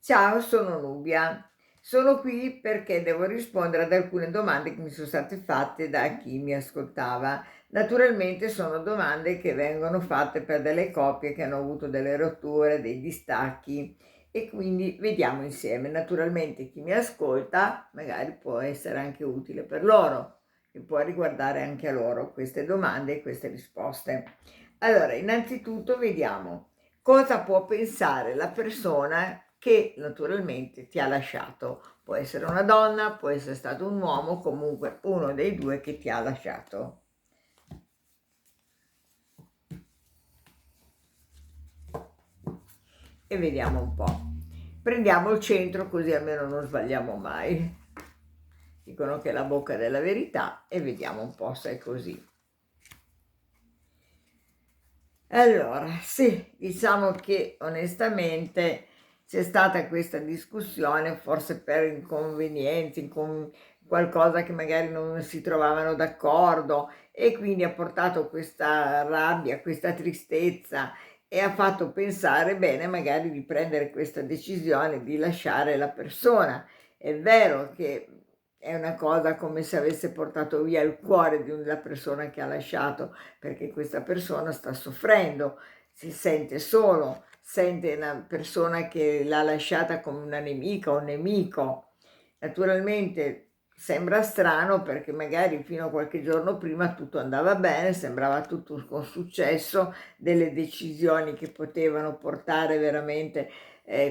Ciao, sono Nubia. Sono qui perché devo rispondere ad alcune domande che mi sono state fatte da chi mi ascoltava. Naturalmente sono domande che vengono fatte per delle coppie che hanno avuto delle rotture, dei distacchi e quindi vediamo insieme. Naturalmente chi mi ascolta magari può essere anche utile per loro e può riguardare anche a loro queste domande e queste risposte. Allora, innanzitutto vediamo cosa può pensare la persona che naturalmente ti ha lasciato. Può essere una donna, può essere stato un uomo, comunque uno dei due che ti ha lasciato. E vediamo un po'. Prendiamo il centro così almeno non sbagliamo mai. Dicono che è la bocca della verità e vediamo un po' se è così. Allora, sì, diciamo che onestamente c'è stata questa discussione, forse per inconvenienzi, qualcosa che magari non si trovavano d'accordo e quindi ha portato questa rabbia, questa tristezza e ha fatto pensare bene magari di prendere questa decisione di lasciare la persona. È vero che è una cosa come se avesse portato via il cuore di una persona che ha lasciato, perché questa persona sta soffrendo, si sente solo, sente una persona che l'ha lasciata come una nemica o un nemico. Naturalmente sembra strano perché magari fino a qualche giorno prima tutto andava bene, sembrava tutto con successo, delle decisioni che potevano portare veramente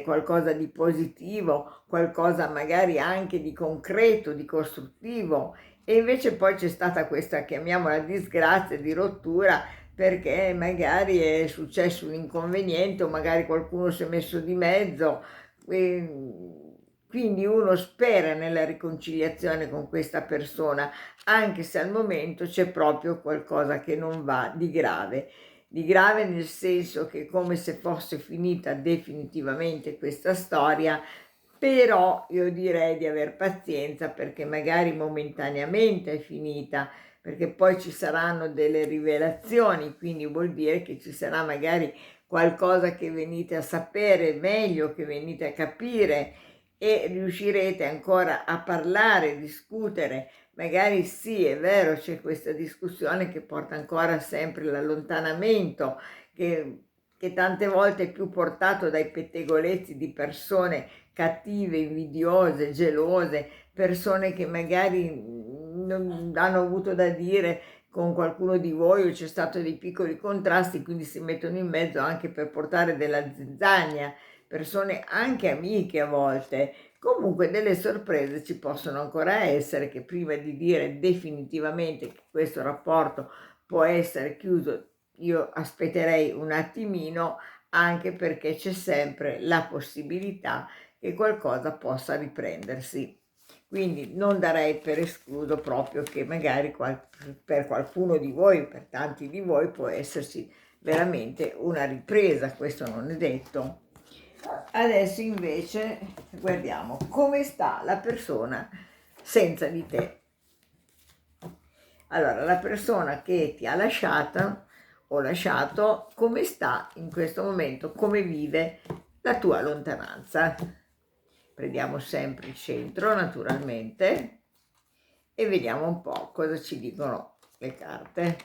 qualcosa di positivo, qualcosa magari anche di concreto, di costruttivo, e invece poi c'è stata questa, chiamiamola disgrazia, di rottura, perché magari è successo un inconveniente o magari qualcuno si è messo di mezzo. Quindi uno spera nella riconciliazione con questa persona, anche se al momento c'è proprio qualcosa che non va di grave nel senso che è come se fosse finita definitivamente questa storia, però io direi di aver pazienza perché magari momentaneamente è finita, perché poi ci saranno delle rivelazioni, quindi vuol dire che ci sarà magari qualcosa che venite a sapere meglio, che venite a capire e riuscirete ancora a parlare, discutere. Magari sì, è vero, c'è questa discussione che porta ancora sempre all'allontanamento, che tante volte è più portato dai pettegolezzi di persone cattive, invidiose, gelose, persone che magari non hanno avuto da dire con qualcuno di voi o c'è stato dei piccoli contrasti, quindi si mettono in mezzo anche per portare della zizzania, persone anche amiche a volte. Comunque delle sorprese ci possono ancora essere che prima di dire definitivamente che questo rapporto può essere chiuso, io aspetterei un attimino anche perché c'è sempre la possibilità che qualcosa possa riprendersi. Quindi non darei per escluso proprio che magari per qualcuno di voi, per tanti di voi, può esserci veramente una ripresa, questo non è detto. Adesso invece guardiamo come sta la persona senza di te. Allora, la persona che ti ha lasciata o lasciato, come sta in questo momento, come vive la tua lontananza. Prendiamo sempre il centro, naturalmente, e vediamo un po' cosa ci dicono le carte.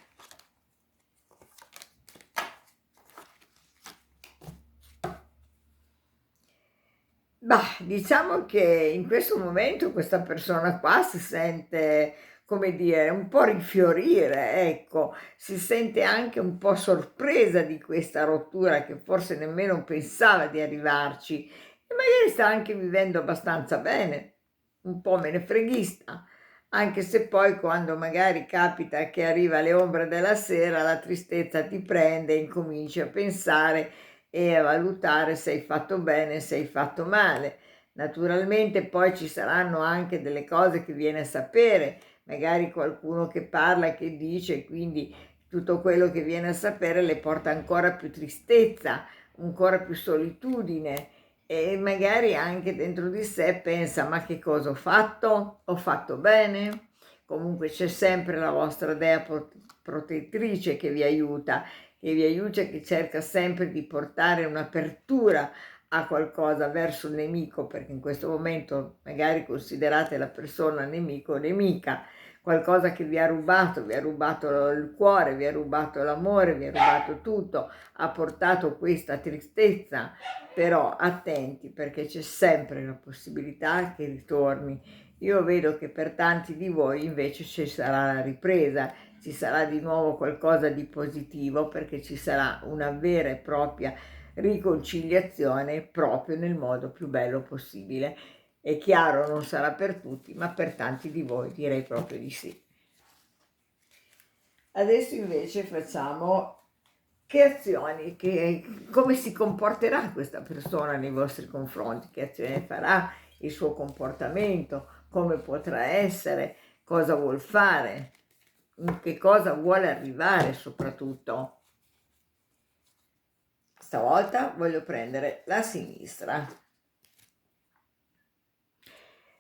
Bah, diciamo che in questo momento questa persona qua si sente, come dire, un po' rinfiorire, ecco, si sente anche un po' sorpresa di questa rottura che forse nemmeno pensava di arrivarci e magari sta anche vivendo abbastanza bene, un po' menefreghista, anche se poi quando magari capita che arriva alle ombre della sera la tristezza ti prende e incominci a pensare e a valutare se hai fatto bene, se hai fatto male. Naturalmente poi ci saranno anche delle cose che viene a sapere, magari qualcuno che parla, che dice, quindi tutto quello che viene a sapere le porta ancora più tristezza, ancora più solitudine e magari anche dentro di sé pensa ma che cosa ho fatto? Ho fatto bene? Comunque c'è sempre la vostra dea protettrice che vi aiuta, che cerca sempre di portare un'apertura a qualcosa verso il nemico, perché in questo momento magari considerate la persona nemico o nemica, qualcosa che vi ha rubato il cuore, vi ha rubato l'amore, vi ha rubato tutto, ha portato questa tristezza, però attenti perché c'è sempre la possibilità che ritorni. Io vedo che per tanti di voi invece ci sarà la ripresa, ci sarà di nuovo qualcosa di positivo perché ci sarà una vera e propria riconciliazione proprio nel modo più bello possibile. È chiaro, non sarà per tutti, ma per tanti di voi direi proprio di sì. Adesso invece facciamo che azioni, come si comporterà questa persona nei vostri confronti, che azione farà, il suo comportamento, come potrà essere, cosa vuol fare, in che cosa vuole arrivare soprattutto. Stavolta voglio prendere la sinistra.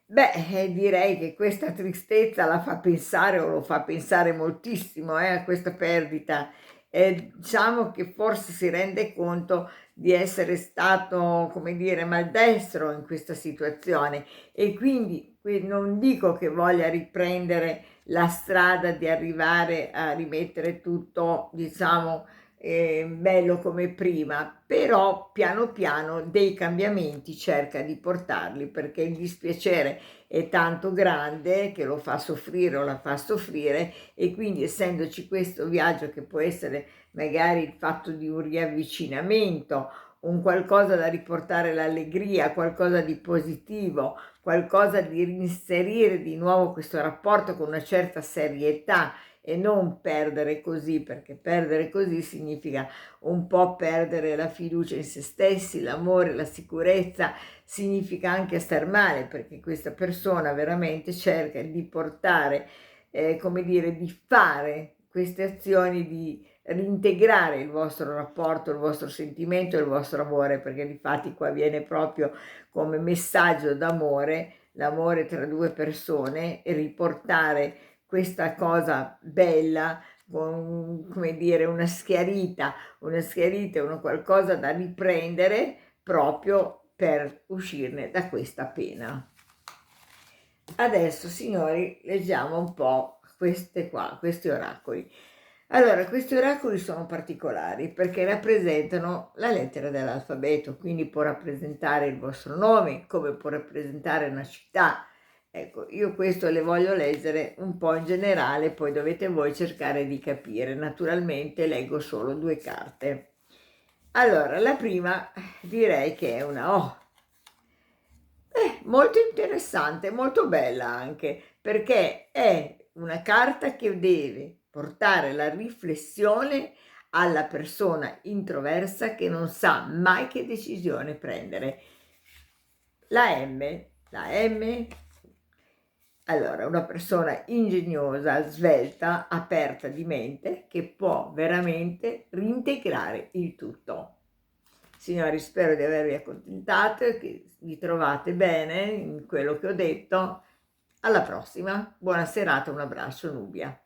Beh, direi che questa tristezza la fa pensare o lo fa pensare moltissimo a questa perdita. Diciamo che forse si rende conto di essere stato, come dire, maldestro in questa situazione e quindi non dico che voglia riprendere la strada di arrivare a rimettere tutto, diciamo, bello come prima, però piano piano dei cambiamenti cerca di portarli perché il dispiacere è tanto grande che lo fa soffrire o la fa soffrire e quindi essendoci questo viaggio che può essere magari il fatto di un riavvicinamento, un qualcosa da riportare l'allegria, qualcosa di positivo, qualcosa di reinserire di nuovo questo rapporto con una certa serietà e non perdere così, perché perdere così significa un po' perdere la fiducia in se stessi, l'amore, la sicurezza, significa anche star male, perché questa persona veramente cerca di portare, come dire, di fare queste azioni di reintegrare il vostro rapporto, il vostro sentimento, il vostro amore, perché difatti qua viene proprio come messaggio d'amore, l'amore tra due persone e riportare questa cosa bella con, come dire, una schiarita, una qualcosa da riprendere proprio per uscirne da questa pena. Adesso, signori, leggiamo un po' questi oracoli. Allora, questi oracoli sono particolari perché rappresentano la lettera dell'alfabeto, quindi può rappresentare il vostro nome, come può rappresentare una città. Ecco, io questo le voglio leggere un po' in generale, poi dovete voi cercare di capire. Naturalmente leggo solo 2 carte. Allora, la prima direi che è una O. Molto interessante, molto bella anche, perché è una carta che deve portare la riflessione alla persona introversa che non sa mai che decisione prendere. La M, allora, una persona ingegnosa, svelta, aperta di mente, che può veramente reintegrare il tutto. Signori, spero di avervi accontentato e che vi trovate bene in quello che ho detto. Alla prossima, buona serata, un abbraccio Nubia.